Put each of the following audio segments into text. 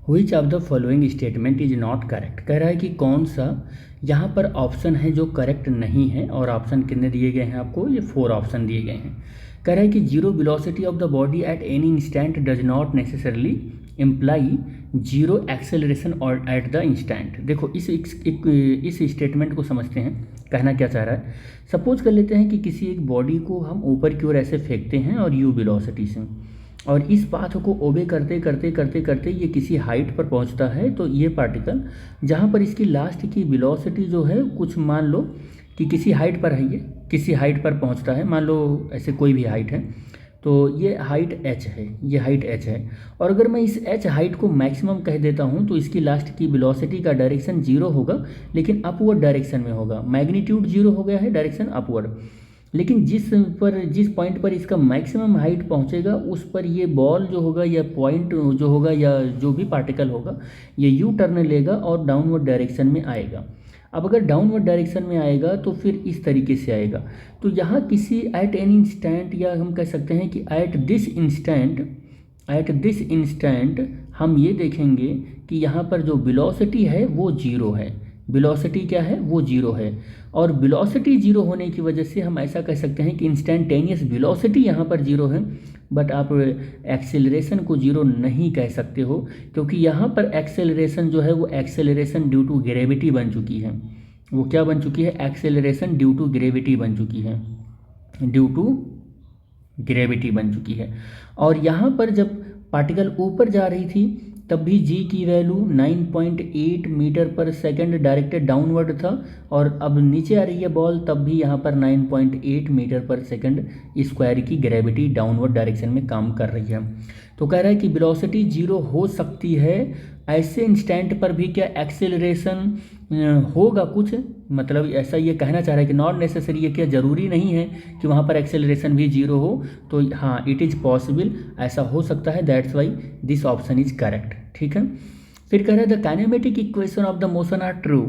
Which of the following statement is not correct. कह रहा है कि कौन सा यहाँ पर ऑप्शन है जो करेक्ट नहीं है। और ऑप्शन कितने दिए गए हैं आपको, ये 4 ऑप्शन दिए गए हैं। कह रहा है कि zero velocity of the body at any instant does not necessarily imply zero acceleration और एट द इंस्टेंट। देखो इस स्टेटमेंट को समझते हैं, कहना क्या चाह रहा है। सपोज कर लेते हैं कि किसी एक बॉडी को हम ऊपर की ओर ऐसे फेंकते हैं और यू वेलोसिटी से, और इस पाथ को ओबे करते करते करते करते ये किसी हाइट पर पहुंचता है। तो ये पार्टिकल जहाँ पर इसकी लास्ट की वेलोसिटी जो है, कुछ मान लो कि किसी हाइट पर है, ये किसी हाइट पर पहुंचता है, मान लो ऐसे कोई भी हाइट है, तो ये हाइट h है, ये हाइट h है। और अगर मैं इस h हाइट को मैक्सिमम कह देता हूँ तो इसकी लास्ट की वेलोसिटी का डायरेक्शन जीरो होगा, लेकिन अपवर्ड डायरेक्शन में होगा। मैग्नीट्यूड जीरो हो गया है, डायरेक्शन अपवर्ड। लेकिन जिस पॉइंट पर इसका मैक्सिमम हाइट पहुंचेगा उस पर ये बॉल जो होगा या पॉइंट जो होगा या जो भी पार्टिकल होगा, ये यू टर्न लेगा और डाउनवर्ड डायरेक्शन में आएगा। अब अगर डाउनवर्ड डायरेक्शन में आएगा तो फिर इस तरीके से आएगा। तो यहाँ किसी एट एनी इंस्टेंट, या हम कह सकते हैं कि एट दिस इंस्टेंट हम ये देखेंगे कि यहाँ पर जो वेलोसिटी है वो जीरो है। वेलोसिटी क्या है, वो जीरो है। और वेलोसिटी जीरो होने की वजह से हम ऐसा कह सकते हैं कि इंस्टेंटेनियस वेलोसिटी यहाँ पर जीरो है, बट आप एक्सेलरेशन को जीरो नहीं कह सकते हो, क्योंकि यहाँ पर एक्सेलरेशन जो है वो एक्सेलरेशन ड्यू टू ग्रेविटी बन चुकी है। वो क्या बन चुकी है, एक्सेलरेशन ड्यू टू ग्रेविटी बन चुकी है, ड्यू टू ग्रेविटी बन चुकी है। और यहाँ पर जब पार्टिकल ऊपर जा रही थी तब भी जी की वैल्यू 9.8 मीटर पर सेकंड डायरेक्टेड डाउनवर्ड था, और अब नीचे आ रही है बॉल तब भी यहाँ पर 9.8 मीटर पर सेकंड स्क्वायर की ग्रेविटी डाउनवर्ड डायरेक्शन में काम कर रही है। तो कह रहा है कि वेलोसिटी जीरो हो सकती है, ऐसे इंस्टेंट पर भी क्या एक्सेलरेशन होगा कुछ, मतलब ऐसा ये कहना चाह रहा है कि नॉट नेसेसरी, ये क्या ज़रूरी नहीं है कि वहाँ पर एक्सेलरेशन भी जीरो हो। तो हाँ, इट इज़ पॉसिबल, ऐसा हो सकता है, that's why this option is correct. ठीक है। फिर कह रहा है the kinematic equation of the motion are true.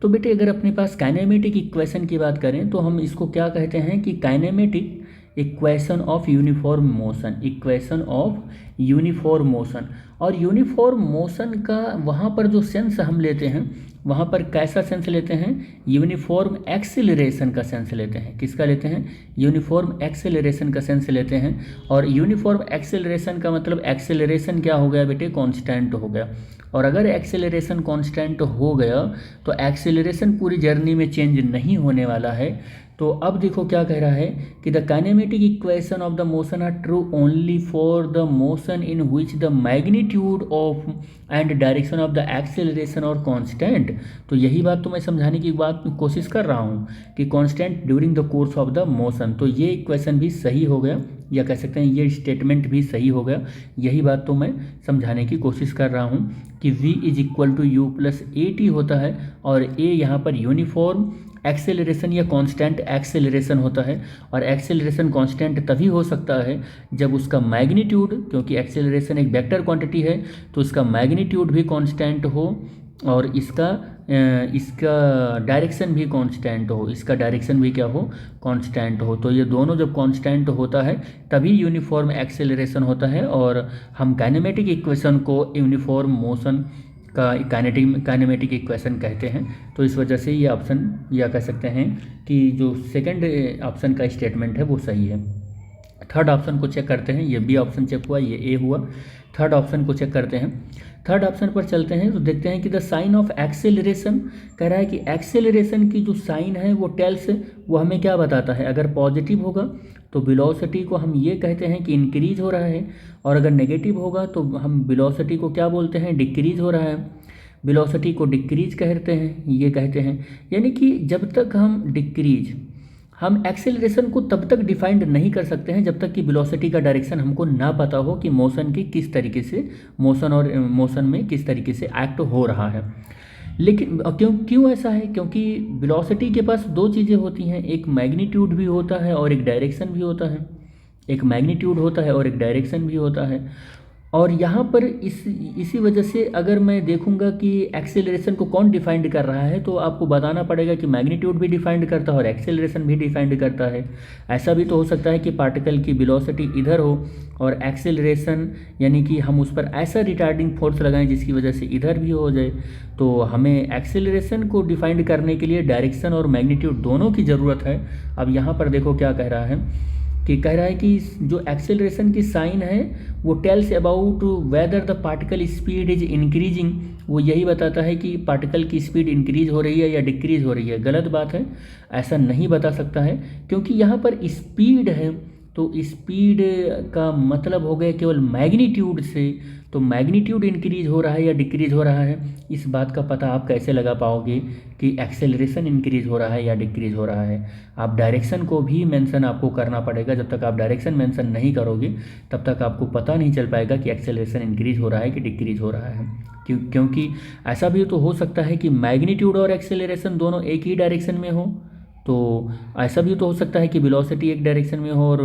तो बेटे अगर अपने पास काइनेमेटिक इक्वेशन की बात करें तो हम इसको क्या कहते हैं कि kinematic equation of uniform motion, equation of uniform motion. और यूनिफॉर्म मोशन का वहाँ पर जो सेंस हम लेते हैं, वहाँ पर कैसा सेंस लेते हैं, यूनिफॉर्म एक्सेलरेशन का सेंस लेते हैं। किसका लेते हैं, यूनिफॉर्म एक्सेलरेशन का सेंस लेते हैं। और यूनिफॉर्म एक्सेलरेशन का मतलब एक्सेलरेशन क्या हो गया बेटे, कांस्टेंट हो गया। और अगर एक्सेलरेशन कांस्टेंट हो गया तो एक्सेलरेशन पूरी जर्नी में चेंज नहीं होने वाला है। तो अब देखो क्या कह रहा है कि the kinematic equation of the motion are true only for the motion in which the magnitude of and direction of the acceleration are constant. तो यही बात तो मैं समझाने की कोशिश कर रहा हूँ कि constant during the course of the motion. तो ये इक्वेशन भी सही हो गया, या कह सकते हैं ये स्टेटमेंट भी सही हो गया। यही बात तो मैं समझाने की कोशिश कर रहा हूँ कि v is equal to u plus a t होता है, और a यहाँ पर यूनिफॉर्म एक्सेलरेशन या कांस्टेंट एक्सेलरेशन होता है। और एक्सेलरेशन कांस्टेंट तभी हो सकता है जब उसका मैग्नीट्यूड, क्योंकि एक्सेलरेशन एक वेक्टर क्वांटिटी है, तो उसका मैग्नीट्यूड भी कांस्टेंट हो और इसका डायरेक्शन भी कांस्टेंट हो, इसका डायरेक्शन भी क्या हो, कांस्टेंट हो। तो ये दोनों जब कांस्टेंट होता है तभी यूनिफॉर्म एक्सेलरेशन होता है। और हम काइनेमेटिक इक्वेशन को यूनिफॉर्म मोशन का काइनेमेटिक इक्वेशन कहते हैं। तो इस वजह से ये ऑप्शन, या कह सकते हैं कि जो सेकंड ऑप्शन का स्टेटमेंट है वो सही है। थर्ड ऑप्शन को चेक करते हैं, ये बी ऑप्शन चेक हुआ, ये ए हुआ। थर्ड ऑप्शन को चेक करते हैं। थर्ड ऑप्शन पर चलते हैं तो देखते हैं कि द साइन ऑफ एक्सेलरेशन, कह रहा है कि एक्सेलरेशन की जो साइन है वो टेल्स, वो हमें क्या बताता है। अगर पॉजिटिव होगा तो वेलोसिटी को हम ये कहते हैं कि इंक्रीज हो रहा है, और अगर नेगेटिव होगा तो हम वेलोसिटी को क्या बोलते हैं, डिक्रीज हो रहा है। वेलोसिटी को डिक्रीज कहते हैं, ये कहते हैं। यानी कि जब तक हम एक्सेलरेशन को तब तक डिफाइंड नहीं कर सकते हैं जब तक कि वेलोसिटी का डायरेक्शन हमको ना पता हो कि मोशन की किस तरीके से, मोशन में किस तरीके से एक्ट हो रहा है। लेकिन क्यों ऐसा है, क्योंकि वेलोसिटी के पास दो चीज़ें होती हैं, एक मैग्नीट्यूड भी होता है और एक डायरेक्शन भी होता है। एक मैग्नीट्यूड होता है और एक डायरेक्शन भी होता है। और यहाँ पर इसी वजह से अगर मैं देखूंगा कि एक्सेलरेशन को कौन डिफाइंड कर रहा है, तो आपको बताना पड़ेगा कि मैग्नीट्यूड भी डिफाइंड करता है और एक्सेलरेशन भी डिफाइंड करता है। ऐसा भी तो हो सकता है कि पार्टिकल की वेलोसिटी इधर हो और एक्सेलरेशन यानी कि हम उस पर ऐसा रिटार्डिंग फोर्स लगाएं जिसकी वजह से इधर भी हो जाए। तो हमें एक्सेलरेशन को डिफाइंड करने के लिए डायरेक्शन और मैग्नीट्यूड दोनों की ज़रूरत है। अब यहाँ पर देखो क्या कह रहा है कि कह रहा है कि जो एक्सेलरेशन की साइन है वो tells about whether the particle speed is increasing, वो यही बताता है कि पार्टिकल की स्पीड इंक्रीज हो रही है या डिक्रीज हो रही है। गलत बात है, ऐसा नहीं बता सकता है, क्योंकि यहाँ पर स्पीड है तो स्पीड का मतलब हो गया केवल मैग्नीट्यूड से। तो मैग्नीट्यूड इंक्रीज हो रहा है या डिक्रीज हो रहा है, इस बात का पता आप कैसे लगा पाओगे कि एक्सेलरेशन इंक्रीज हो रहा है या डिक्रीज हो रहा है। आप डायरेक्शन को भी मेंशन आपको करना पड़ेगा। जब तक आप डायरेक्शन मेंशन नहीं करोगे तब तक आपको पता नहीं चल पाएगा कि एक्सेलरेशन इंक्रीज हो रहा है कि डिक्रीज हो रहा है। क्योंकि ऐसा भी तो हो सकता है कि मैग्नीट्यूड और एक्सेलरेशन दोनों एक ही डायरेक्शन में हो, तो ऐसा भी तो हो सकता है कि वेलोसिटी एक डायरेक्शन में हो और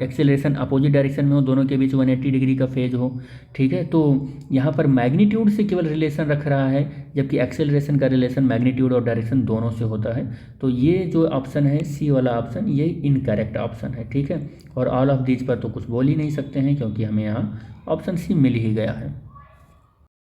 एक्सेलरेशन अपोजिट डायरेक्शन में हो, दोनों के बीच 180 डिग्री का फेज हो। ठीक है, तो यहाँ पर मैग्नीट्यूड से केवल रिलेशन रख रहा है, जबकि एक्सेलरेशन का रिलेशन मैग्नीट्यूड और डायरेक्शन दोनों से होता है। तो ये जो ऑप्शन है सी वाला ऑप्शन, ये इनकरेक्ट ऑप्शन है। ठीक है, और ऑल ऑफ दीज पर तो कुछ बोल ही नहीं सकते हैं क्योंकि हमें यहाँ ऑप्शन सी मिल ही गया है।